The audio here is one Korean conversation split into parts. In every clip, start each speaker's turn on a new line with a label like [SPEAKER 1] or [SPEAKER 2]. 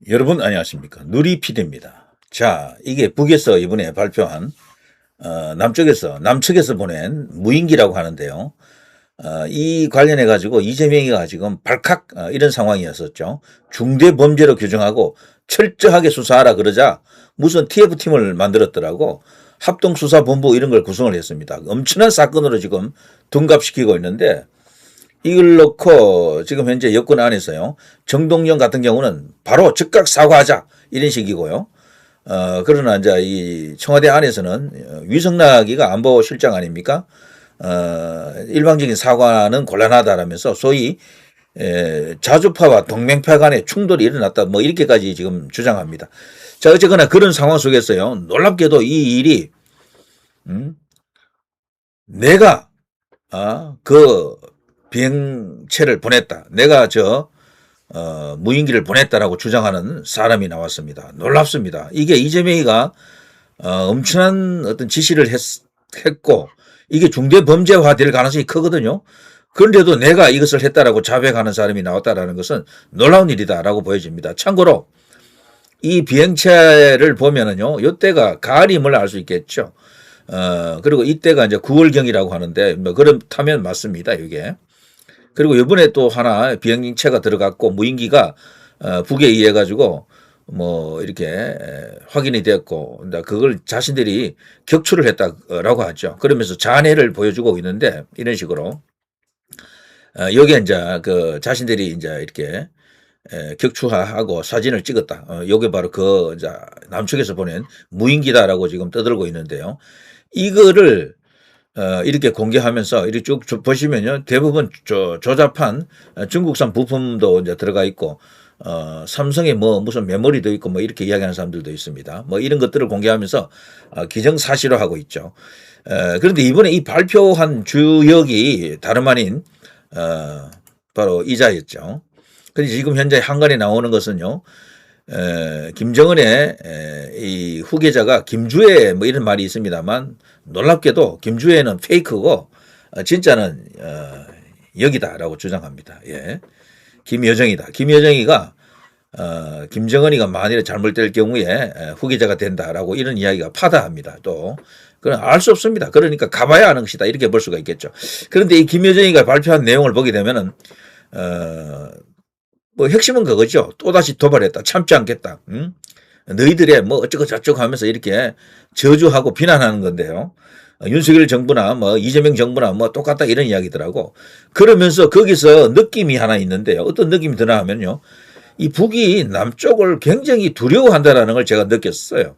[SPEAKER 1] 여러분 안녕하십니까. 누리피디입니다. 자, 이게 북에서 이번에 발표한 남측에서 보낸 무인기라고 하는데요. 이 관련해 가지고 이재명이가 지금 발칵 이런 상황이었었죠. 중대범죄로 규정하고 철저하게 수사하라 그러자 무슨 TF팀을 만들었더라고. 합동수사본부 이런 걸 구성을 했습니다. 엄청난 사건으로 지금 둔갑시키고 있는데 이걸 놓고 지금 현재 여권 안에서요. 정동영 같은 경우는 바로 즉각 사과하자 이런 식이고요. 그러나 이제 이 청와대 안에서는 위성락이가 안보실장 아닙니까? 일방적인 사과는 곤란하다라면서 소위 자주파와 동맹파 간의 충돌이 일어났다 뭐 이렇게까지 지금 주장합니다. 자, 어쨌거나 그런 상황 속에서요. 놀랍게도 이 일이 내가 그 비행체를 보냈다. 내가 무인기를 보냈다라고 주장하는 사람이 나왔습니다. 놀랍습니다. 이게 이재명이가 엄청난 어떤 지시를 했고 이게 중대범죄화 될 가능성이 크거든요. 그런데도 내가 이것을 했다라고 자백하는 사람이 나왔다라는 것은 놀라운 일이다라고 보여집니다. 참고로 이 비행체를 보면은요, 이때가 가을임을 알 수 있겠죠. 그리고 이때가 이제 9월경이라고 하는데, 뭐, 그렇다면 맞습니다, 이게. 그리고 이번에 또 하나 비행체가 들어갔고, 무인기가, 북에 의해 가지고, 뭐, 이렇게 확인이 되었고, 그걸 자신들이 격추를 했다라고 하죠. 그러면서 잔해를 보여주고 있는데, 이런 식으로. 여기에 이제 자신들이 이제 이렇게, 격추하고 사진을 찍었다. 요게 바로 이제 남측에서 보낸 무인기다라고 지금 떠들고 있는데요. 이거를 이렇게 공개하면서 이렇게 쭉 보시면요. 대부분 조잡한 중국산 부품도 이제 들어가 있고, 삼성의 뭐 무슨 메모리도 있고 뭐 이렇게 이야기하는 사람들도 있습니다. 뭐 이런 것들을 공개하면서 기정사실화하고 있죠. 그런데 이번에 이 발표한 주역이 다름 아닌 바로 이자였죠. 근데 지금 현재 한간에 나오는 것은요, 김정은의 이 후계자가 김주애 뭐 이런 말이 있습니다만 놀랍게도 김주애는 페이크고 진짜는 여기다라고 주장합니다. 예. 김여정이다. 김여정이가 김정은이가 만일에 잘못될 경우에 후계자가 된다라고 이런 이야기가 파다합니다. 또 그건 알 수 없습니다. 그러니까 가봐야 아는 것이다 이렇게 볼 수가 있겠죠. 그런데 이 김여정이가 발표한 내용을 보게 되면은 뭐 핵심은 그거죠. 또다시 도발했다. 참지 않겠다. 응? 너희들의 뭐 어쩌고 저쩌고 하면서 이렇게 저주하고 비난하는 건데요. 윤석열 정부나 뭐 이재명 정부나 뭐 똑같다 이런 이야기더라고. 그러면서 거기서 느낌이 하나 있는데요. 어떤 느낌이 드나 하면요. 이 북이 남쪽을 굉장히 두려워한다라는 걸 제가 느꼈어요.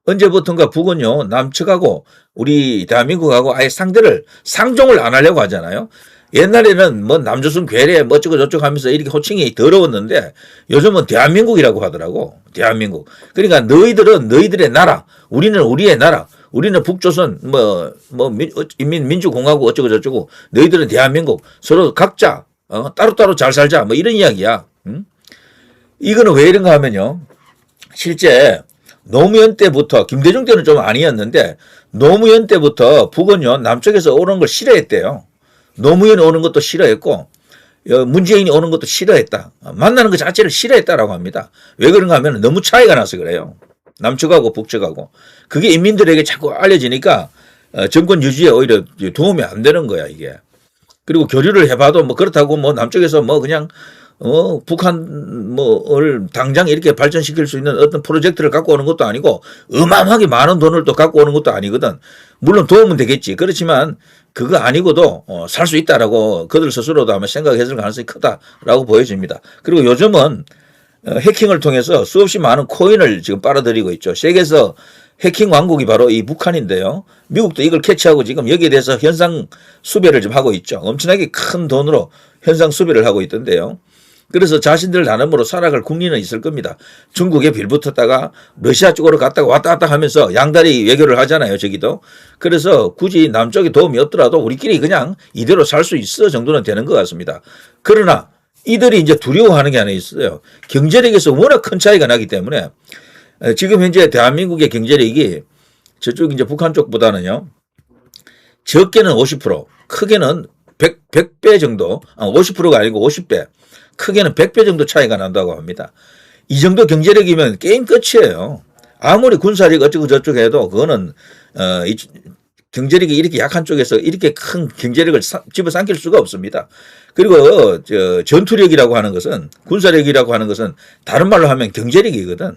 [SPEAKER 1] 언제부턴가 북은요. 남측하고 우리 대한민국하고 아예 상종을 안 하려고 하잖아요. 옛날에는 뭐 남조선 괴뢰 뭐 어쩌고 저쩌고 하면서 이렇게 호칭이 더러웠는데 요즘은 대한민국이라고 하더라고. 대한민국. 그러니까 너희들은 너희들의 나라, 우리는 우리의 나라, 우리는 북조선 인민민주공화국 어쩌고 저쩌고 너희들은 대한민국 서로 각자 따로따로 잘 살자 뭐 이런 이야기야. 이거는 왜 이런가 하면요. 실제 노무현 때부터 김대중 때는 좀 아니었는데 노무현 때부터 북은요 남쪽에서 오는 걸 싫어했대요. 노무현이 오는 것도 싫어했고 문재인이 오는 것도 싫어했다. 만나는 것 자체를 싫어했다라고 합니다. 왜 그런가 하면 너무 차이가 나서 그래요. 남측하고 북측하고. 그게 인민들에게 자꾸 알려지니까 정권 유지에 오히려 도움이 안 되는 거야 이게. 그리고 교류를 해봐도 뭐 그렇다고 뭐 남쪽에서 뭐 그냥 북한 뭐를 당장 이렇게 발전시킬 수 있는 어떤 프로젝트를 갖고 오는 것도 아니고 어마어마하게 많은 돈을 또 갖고 오는 것도 아니거든. 물론 도움은 되겠지. 그렇지만 그거 아니고도 살 수 있다라고 그들 스스로도 아마 생각했을 가능성이 크다라고 보여집니다. 그리고 요즘은 해킹을 통해서 수없이 많은 코인을 지금 빨아들이고 있죠. 세계에서 해킹 왕국이 바로 이 북한인데요. 미국도 이걸 캐치하고 지금 여기에 대해서 현상 수배를 좀 하고 있죠. 엄청나게 큰 돈으로 현상 수배를 하고 있던데요. 그래서 자신들 나름으로 살아갈 국리는 있을 겁니다. 중국에 빌붙었다가 러시아 쪽으로 갔다가 왔다 갔다 하면서 양다리 외교를 하잖아요. 저기도. 그래서 굳이 남쪽에 도움이 없더라도 우리끼리 그냥 이대로 살 수 있어 정도는 되는 것 같습니다. 그러나 이들이 이제 두려워하는 게 하나 있어요. 경제력에서 워낙 큰 차이가 나기 때문에 지금 현재 대한민국의 경제력이 저쪽 이제 북한 쪽보다는요. 적게는 50%, 크게는 100배 정도, 50%가 아니고 50배. 크게는 100배 정도 차이가 난다고 합니다. 이 정도 경제력이면 게임 끝이에요. 아무리 군사력 어쩌고 저쩌고 해도 그거는 이 경제력이 이렇게 약한 쪽에서 이렇게 큰 경제력을 집어삼킬 수가 없습니다. 그리고 전투력이라고 하는 것은 군사력이라고 하는 것은 다른 말로 하면 경제력이거든.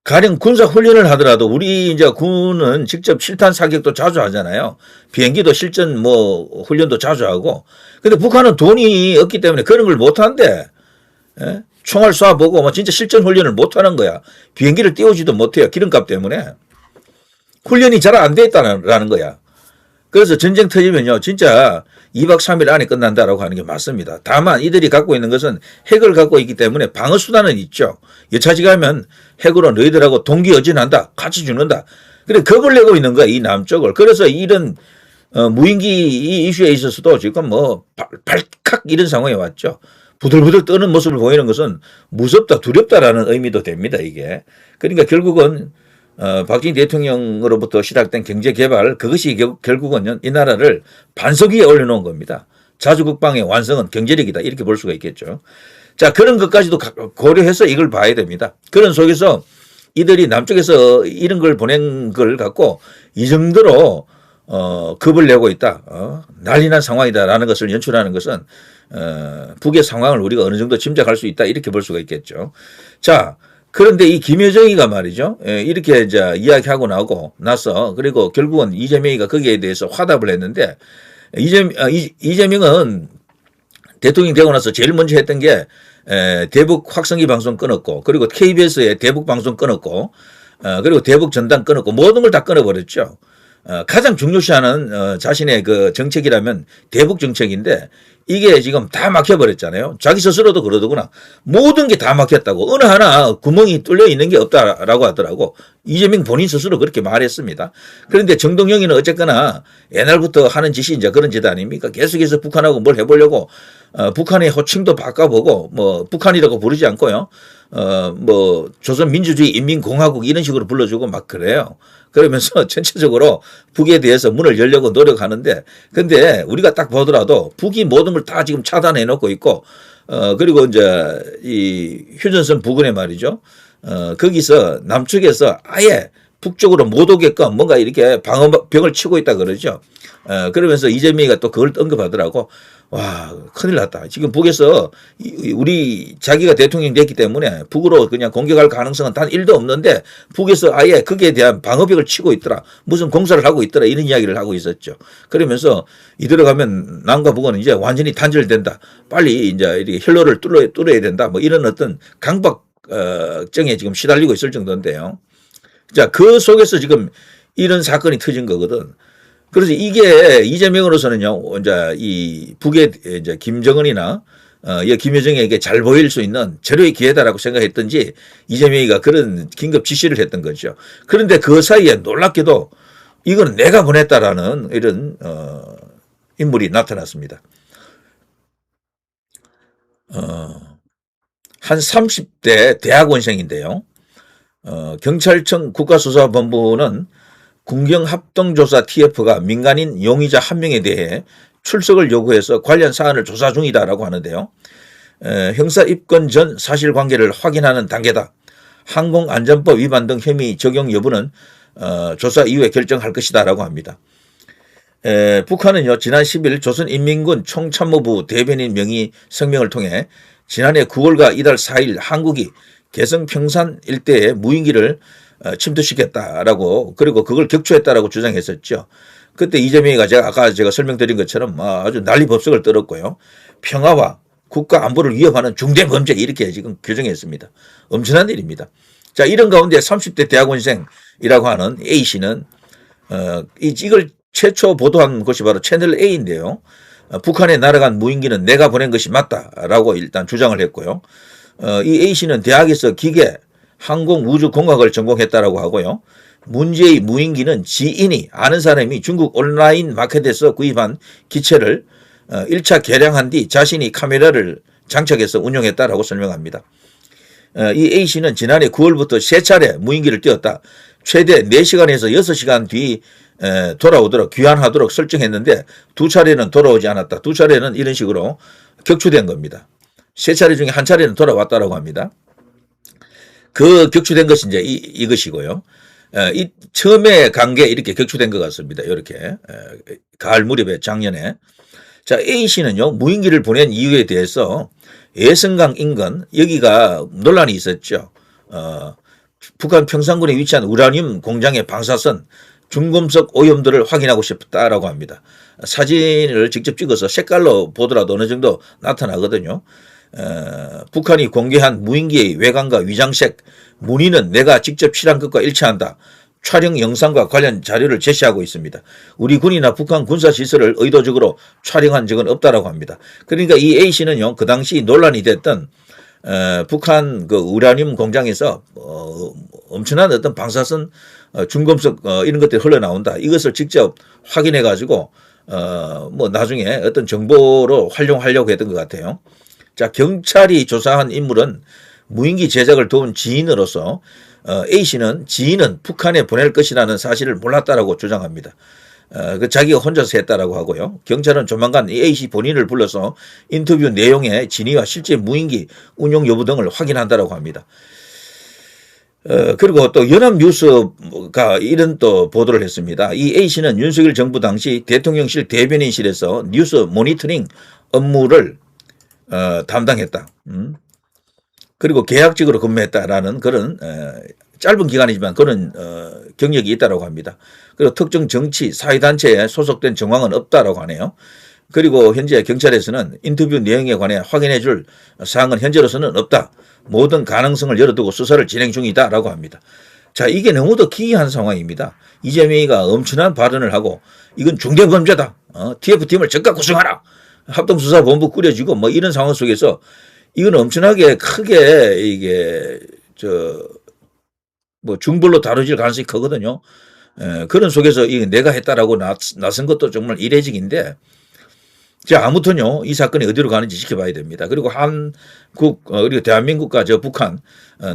[SPEAKER 1] 가령 군사 훈련을 하더라도 우리 이제 군은 직접 실탄 사격도 자주 하잖아요. 비행기도 실전 뭐 훈련도 자주 하고. 근데 북한은 돈이 없기 때문에 그런 걸 못 한대. 예? 총알 쏴보고 뭐 진짜 실전 훈련을 못 하는 거야. 비행기를 띄우지도 못해요. 기름값 때문에. 훈련이 잘 안 돼 있다는 거야. 그래서 전쟁 터지면요. 진짜 2박 3일 안에 끝난다라고 하는 게 맞습니다. 다만 이들이 갖고 있는 것은 핵을 갖고 있기 때문에 방어 수단은 있죠. 여차지 가면 핵으로 너희들하고 동기어진한다. 같이 죽는다. 그래 겁을 내고 있는 거야. 이 남쪽을. 그래서 이런 무인기 이 이슈에 있어서도 지금 뭐 발칵 이런 상황에 왔죠. 부들부들 떠는 모습을 보이는 것은 무섭다 두렵다라는 의미도 됩니다. 이게. 그러니까 결국은 박정희 대통령으로부터 시작된 경제개발 그것이 결국은 이 나라를 반석 위에 올려놓은 겁니다. 자주국방의 완성은 경제력이다 이렇게 볼 수가 있겠죠. 자 그런 것까지도 고려해서 이걸 봐야 됩니다. 그런 속에서 이들이 남쪽에서 이런 걸 보낸 걸 갖고 이 정도로 겁을 내고 있다. 난리난 상황이다라는 것을 연출하는 것은 북의 상황을 우리가 어느 정도 짐작할 수 있다 이렇게 볼 수가 있겠죠. 자 그런데 이 김여정이가 말이죠. 이렇게 이제 이야기하고 나서 그리고 결국은 이재명이가 거기에 대해서 화답을 했는데 이재명은 대통령이 되고 나서 제일 먼저 했던 게 대북 확성기 방송 끊었고 그리고 KBS의 대북 방송 끊었고 그리고 대북 전당 끊었고 모든 걸 다 끊어버렸죠. 가장 중요시하는 자신의 그 정책이라면 대북 정책인데 이게 지금 다 막혀버렸잖아요. 자기 스스로도 그러더구나. 모든 게 다 막혔다고. 어느 하나 구멍이 뚫려 있는 게 없다라고 하더라고. 이재명 본인 스스로 그렇게 말했습니다. 그런데 정동영이는 어쨌거나 옛날부터 하는 짓이 이제 그런 짓 아닙니까? 계속해서 북한하고 뭘 해보려고 북한의 호칭도 바꿔보고 뭐 북한이라고 부르지 않고요. 뭐 조선민주주의 인민공화국 이런 식으로 불러주고 막 그래요. 그러면서 전체적으로 북에 대해서 문을 열려고 노력하는데 근데 우리가 딱 보더라도 북이 모든 걸 다 지금 차단해 놓고 있고 그리고 이제 이 휴전선 부근에 말이죠. 거기서 남쪽에서 아예 북쪽으로 못 오게끔 뭔가 이렇게 방어벽을 치고 있다 그러죠. 그러면서 이재명이가 또 그걸 언급하더라고. 와, 큰일 났다. 지금 북에서 우리 자기가 대통령이 됐기 때문에 북으로 그냥 공격할 가능성은 단 1도 없는데 북에서 아예 거기에 대한 방어벽을 치고 있더라. 무슨 공사를 하고 있더라. 이런 이야기를 하고 있었죠. 그러면서 이대로 가면 남과 북은 이제 완전히 단절된다. 빨리 이제 이렇게 혈로를 뚫어야 된다. 뭐 이런 어떤 강박증에 지금 시달리고 있을 정도인데요. 자, 그 속에서 지금 이런 사건이 터진 거거든. 그래서 이게 이재명으로서는요, 이제 이 북의 이제 김정은이나 김여정에게 잘 보일 수 있는 절호의 기회다라고 생각했던지 이재명이가 그런 긴급 지시를 했던 거죠. 그런데 그 사이에 놀랍게도 이건 내가 보냈다라는 이런 인물이 나타났습니다. 한 30대 대학원생인데요. 경찰청 국가수사본부는 군경합동조사 TF가 민간인 용의자 한 명에 대해 출석을 요구해서 관련 사안을 조사 중이다라고 하는데요. 형사 입건 전 사실관계를 확인하는 단계다. 항공안전법 위반 등 혐의 적용 여부는 조사 이후에 결정할 것이다라고 합니다. 북한은요 지난 10일 조선인민군 총참모부 대변인 명의 성명을 통해 지난해 9월과 이달 4일 한국이 개성 평산 일대에 무인기를 침투시켰다라고 그리고 그걸 격추했다라고 주장했었죠. 그때 이재명이가 아까 제가 설명드린 것처럼 아주 난리법석을 떨었고요. 평화와 국가 안보를 위협하는 중대 범죄 이렇게 지금 규정했습니다. 엄청난 일입니다. 자 이런 가운데 30대 대학원생이라고 하는 A씨는 이걸 최초 보도한 것이 바로 채널 A인데요. 북한에 날아간 무인기는 내가 보낸 것이 맞다라고 일단 주장을 했고요. 이 A씨는 대학에서 기계, 항공, 우주공학을 전공했다라고 하고요. 문제의 무인기는 지인이 아는 사람이 중국 온라인 마켓에서 구입한 기체를 1차 개량한 뒤 자신이 카메라를 장착해서 운용했다라고 설명합니다. 이 A씨는 지난해 9월부터 3차례 무인기를 띄웠다. 최대 4시간에서 6시간 뒤 돌아오도록 귀환하도록 설정했는데 2차례는 돌아오지 않았다. 2차례는 이런 식으로 격추된 겁니다. 3차례 중에 1차례는 돌아왔다라고 합니다. 그 격추된 것이 이제 이것이고요. 이 처음에 간 게 이렇게 격추된 것 같습니다. 이렇게 가을 무렵에 작년에. 자, A 씨는요 무인기를 보낸 이유에 대해서 예성강 인근 여기가 논란이 있었죠. 북한 평상군에 위치한 우라늄 공장의 방사선 중금속 오염도를 확인하고 싶다라고 합니다. 사진을 직접 찍어서 색깔로 보더라도 어느 정도 나타나거든요. 북한이 공개한 무인기의 외관과 위장색 무늬는 내가 직접 실한 것과 일치한다. 촬영 영상과 관련 자료를 제시하고 있습니다. 우리 군이나 북한 군사시설을 의도적으로 촬영한 적은 없다라고 합니다. 그러니까 이 A씨는요, 그 당시 논란이 됐던 북한 그 우라늄 공장에서 엄청난 어떤 방사선 중금속 이런 것들이 흘러나온다. 이것을 직접 확인해 가지고 뭐 나중에 어떤 정보로 활용하려고 했던 것 같아요. 자, 경찰이 조사한 인물은 무인기 제작을 도운 지인으로서 A씨는 지인은 북한에 보낼 것이라는 사실을 몰랐다라고 주장합니다. 그 자기가 혼자서 했다라고 하고요. 경찰은 조만간 A씨 본인을 불러서 인터뷰 내용의 진위와 실제 무인기 운용 여부 등을 확인한다라고 합니다. 그리고 또 연합뉴스가 이런 또 보도를 했습니다. 이 A씨는 윤석열 정부 당시 대통령실 대변인실에서 뉴스 모니터링 업무를 담당했다. 그리고 계약직으로 근무했다라는 그런 짧은 기간이지만 그런 경력이 있다고 합니다. 그리고 특정 정치 사회단체에 소속된 정황은 없다라고 하네요. 그리고 현재 경찰에서는 인터뷰 내용에 관해 확인해 줄 사항은 현재로서는 없다. 모든 가능성을 열어두고 수사를 진행 중이다라고 합니다. 자, 이게 너무도 기이한 상황입니다. 이재명이가 엄청난 발언을 하고 이건 중대범죄다. TF팀을 즉각 구성하라. 합동수사본부 꾸려지고 뭐 이런 상황 속에서 이건 엄청나게 크게 이게 뭐 중벌로 다뤄질 가능성이 크거든요. 그런 속에서 이게 내가 했다라고 나선 것도 정말 이례적인데, 자, 아무튼요, 이 사건이 어디로 가는지 지켜봐야 됩니다. 그리고 한국, 그리고 대한민국과 저 북한,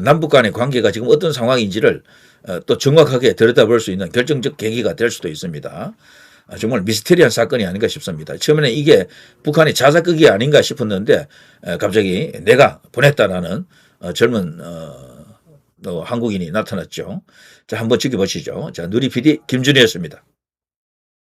[SPEAKER 1] 남북 간의 관계가 지금 어떤 상황인지를 또 정확하게 들여다볼 수 있는 결정적 계기가 될 수도 있습니다. 정말 미스테리한 사건이 아닌가 싶습니다. 처음에는 이게 북한의 자작극이 아닌가 싶었는데 갑자기 내가 보냈다라는 젊은 한국인이 나타났죠. 자, 한번 지켜보시죠. 자, 누리 PD 김준희였습니다.